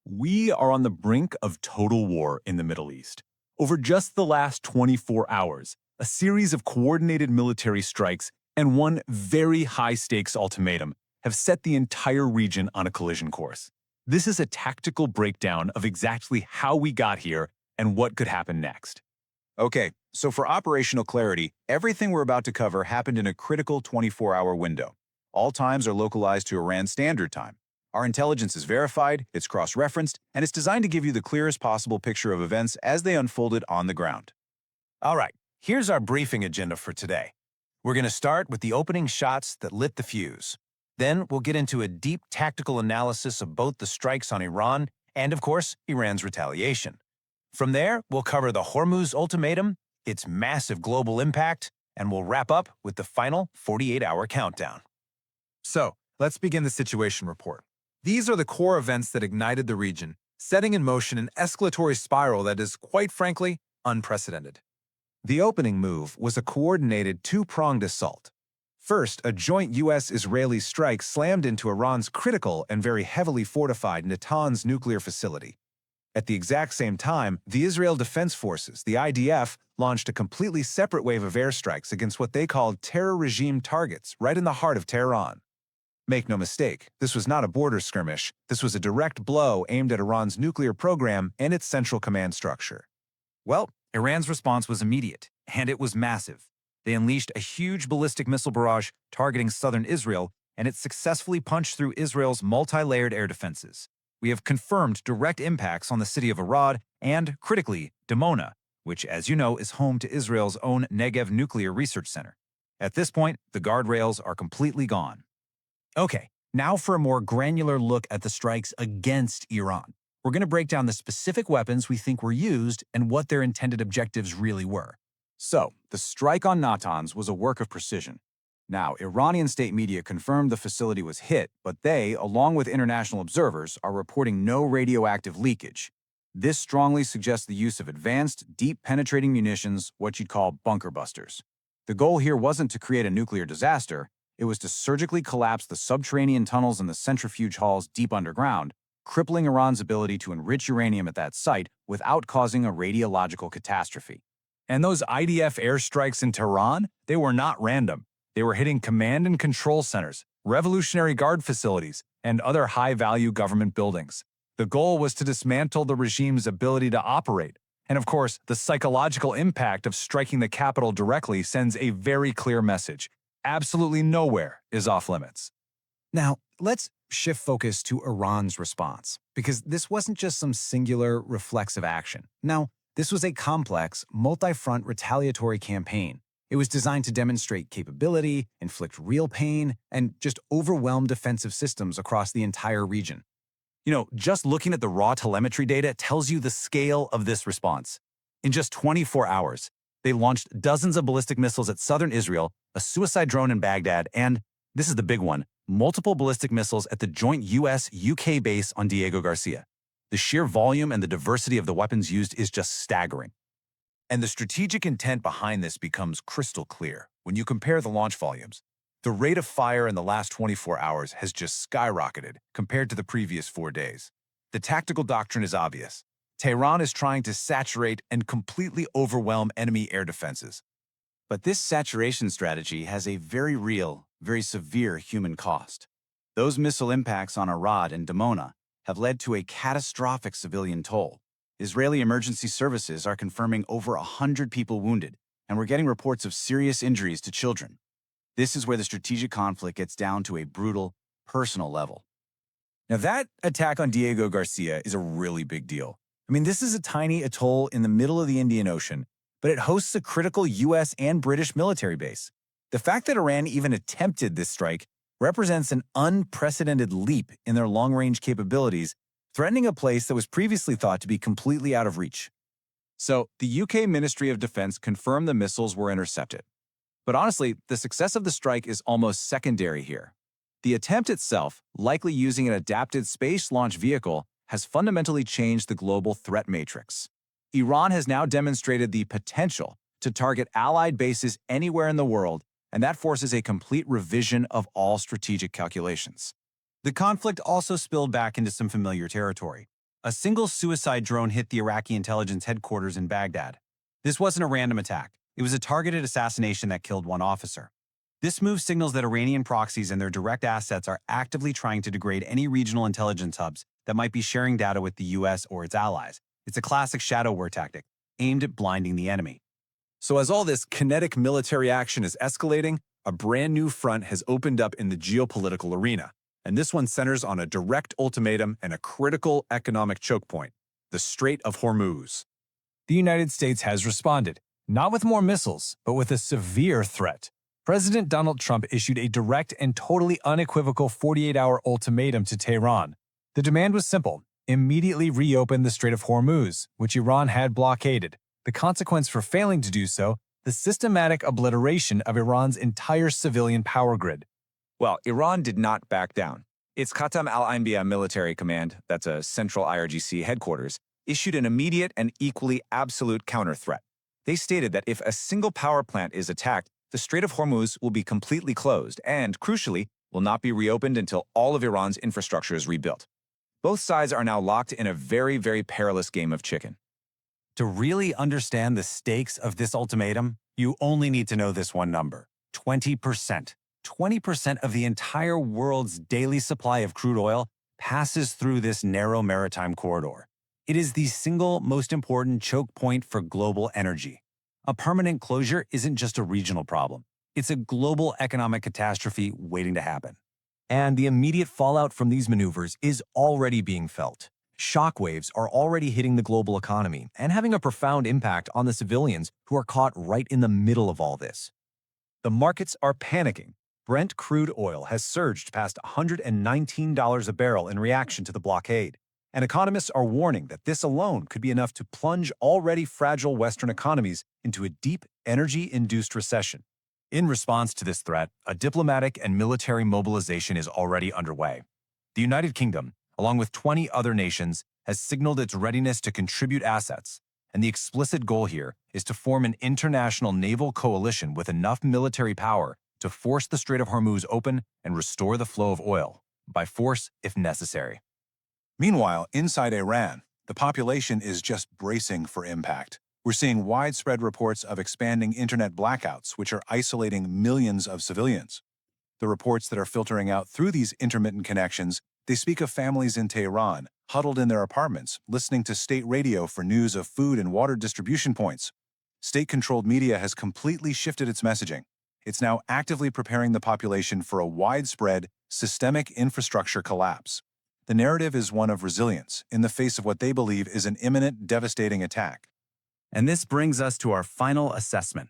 We are on the brink of total war in the Middle East. Over just the last 24 hours, a series of coordinated military strikes and one very high-stakes ultimatum have set the entire region on a collision course. This is a tactical breakdown of exactly how we got here and what could happen next. Okay, so for operational clarity, everything we're about to cover happened in a critical 24-hour window. All times are localized to Iran Standard Time. Our intelligence is verified, it's cross-referenced, and it's designed to give you the clearest possible picture of events as they unfolded on the ground. All right, here's our briefing agenda for today. We're going to start with the opening shots that lit the fuse. Then we'll get into a deep tactical analysis of both the strikes on Iran and, of course, Iran's retaliation. From there, we'll cover the Hormuz ultimatum, its massive global impact, and we'll wrap up with the final 48-hour countdown. So, let's begin the situation report. These are the core events that ignited the region, setting in motion an escalatory spiral that is, quite frankly, unprecedented. The opening move was a coordinated two-pronged assault. First, a joint U.S.-Israeli strike slammed into Iran's critical and very heavily fortified Natanz nuclear facility. At the exact same time, the Israel Defense Forces, the IDF, launched a completely separate wave of airstrikes against what they called terror regime targets right in the heart of Tehran. Make no mistake, this was not a border skirmish. This was a direct blow aimed at Iran's nuclear program and its central command structure. Well, Iran's response was immediate, and it was massive. They unleashed a huge ballistic missile barrage targeting southern Israel, and it successfully punched through Israel's multi-layered air defenses. We have confirmed direct impacts on the city of Arad and, critically, Dimona, which, as you know, is home to Israel's own Negev Nuclear Research Center. At this point, the guardrails are completely gone. Okay, now for a more granular look at the strikes against Iran. We're going to break down the specific weapons we think were used and what their intended objectives really were. So, the strike on Natanz was a work of precision. Now, Iranian state media confirmed the facility was hit, but they, along with international observers, are reporting no radioactive leakage. This strongly suggests the use of advanced, deep-penetrating munitions, what you'd call bunker busters. The goal here wasn't to create a nuclear disaster, it was to surgically collapse the subterranean tunnels and the centrifuge halls deep underground, crippling Iran's ability to enrich uranium at that site without causing a radiological catastrophe. And those IDF airstrikes in Tehran, they were not random. They were hitting command and control centers, Revolutionary Guard facilities, and other high-value government buildings. The goal was to dismantle the regime's ability to operate. And of course, the psychological impact of striking the capital directly sends a very clear message. Absolutely nowhere is off-limits. Now, let's shift focus to Iran's response, because this wasn't just some singular, reflexive action. No, this was a complex, multi-front retaliatory campaign. It was designed to demonstrate capability, inflict real pain, and just overwhelm defensive systems across the entire region. You know, just looking at the raw telemetry data tells you the scale of this response. In just 24 hours, they launched dozens of ballistic missiles at southern Israel, a suicide drone in Baghdad, and, this is the big one, multiple ballistic missiles at the joint US-UK base on Diego Garcia. The sheer volume and the diversity of the weapons used is just staggering. And the strategic intent behind this becomes crystal clear when you compare the launch volumes. The rate of fire in the last 24 hours has just skyrocketed compared to the previous 4 days. The tactical doctrine is obvious. Tehran is trying to saturate and completely overwhelm enemy air defenses. But this saturation strategy has a very real, very severe human cost. Those missile impacts on Arad and Dimona have led to a catastrophic civilian toll. Israeli emergency services are confirming over 100 people wounded, and we're getting reports of serious injuries to children. This is where the strategic conflict gets down to a brutal, personal level. Now, that attack on Diego Garcia is a really big deal. I mean, this is a tiny atoll in the middle of the Indian Ocean, but it hosts a critical U.S. and British military base. The fact that Iran even attempted this strike represents an unprecedented leap in their long-range capabilities, threatening a place that was previously thought to be completely out of reach. So, the UK Ministry of Defense confirmed the missiles were intercepted. But honestly, the success of the strike is almost secondary here. The attempt itself, likely using an adapted space launch vehicle, has fundamentally changed the global threat matrix. Iran has now demonstrated the potential to target allied bases anywhere in the world, and that forces a complete revision of all strategic calculations. The conflict also spilled back into some familiar territory. A single suicide drone hit the Iraqi intelligence headquarters in Baghdad. This wasn't a random attack. It was a targeted assassination that killed one officer. This move signals that Iranian proxies and their direct assets are actively trying to degrade any regional intelligence hubs that might be sharing data with the US or its allies. It's a classic shadow war tactic, aimed at blinding the enemy. So as all this kinetic military action is escalating, a brand new front has opened up in the geopolitical arena. And this one centers on a direct ultimatum and a critical economic choke point, the Strait of Hormuz. The United States has responded, not with more missiles, but with a severe threat. President Donald Trump issued a direct and totally unequivocal 48-hour ultimatum to Tehran. The demand was simple: immediately reopen the Strait of Hormuz, which Iran had blockaded. The consequence for failing to do so: the systematic obliteration of Iran's entire civilian power grid. Well, Iran did not back down. Its Khatam al-Anbiya military command, that's a central IRGC headquarters, issued an immediate and equally absolute counter-threat. They stated that if a single power plant is attacked, the Strait of Hormuz will be completely closed and, crucially, will not be reopened until all of Iran's infrastructure is rebuilt. Both sides are now locked in a very, very perilous game of chicken. To really understand the stakes of this ultimatum, you only need to know this one number: 20%. 20% of the entire world's daily supply of crude oil passes through this narrow maritime corridor. It is the single most important choke point for global energy. A permanent closure isn't just a regional problem. It's a global economic catastrophe waiting to happen. And the immediate fallout from these maneuvers is already being felt. Shockwaves are already hitting the global economy and having a profound impact on the civilians who are caught right in the middle of all this. The markets are panicking. Brent crude oil has surged past $119 a barrel in reaction to the blockade, and economists are warning that this alone could be enough to plunge already fragile Western economies into a deep energy-induced recession. In response to this threat, a diplomatic and military mobilization is already underway. The United Kingdom, along with 20 other nations, has signaled its readiness to contribute assets, and the explicit goal here is to form an international naval coalition with enough military power to force the Strait of Hormuz open and restore the flow of oil, by force if necessary. Meanwhile, inside Iran, the population is just bracing for impact. We're seeing widespread reports of expanding internet blackouts, which are isolating millions of civilians. The reports that are filtering out through these intermittent connections, they speak of families in Tehran, huddled in their apartments, listening to state radio for news of food and water distribution points. State-controlled media has completely shifted its messaging. It's now actively preparing the population for a widespread, systemic infrastructure collapse. The narrative is one of resilience in the face of what they believe is an imminent, devastating attack. And this brings us to our final assessment.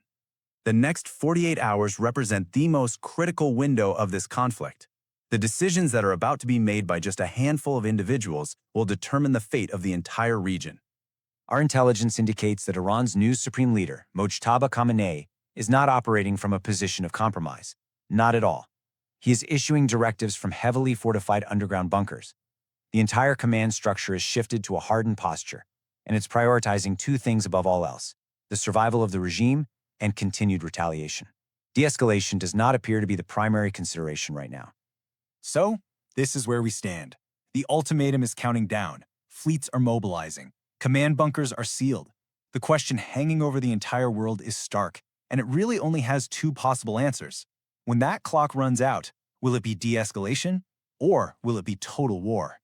The next 48 hours represent the most critical window of this conflict. The decisions that are about to be made by just a handful of individuals will determine the fate of the entire region. Our intelligence indicates that Iran's new supreme leader, Mojtaba Khamenei, is not operating from a position of compromise. Not at all. He is issuing directives from heavily fortified underground bunkers. The entire command structure is shifted to a hardened posture, and it's prioritizing two things above all else: the survival of the regime and continued retaliation. De-escalation does not appear to be the primary consideration right now. So, this is where we stand. The ultimatum is counting down. Fleets are mobilizing. Command bunkers are sealed. The question hanging over the entire world is stark, and it really only has two possible answers. When that clock runs out, will it be de-escalation or will it be total war?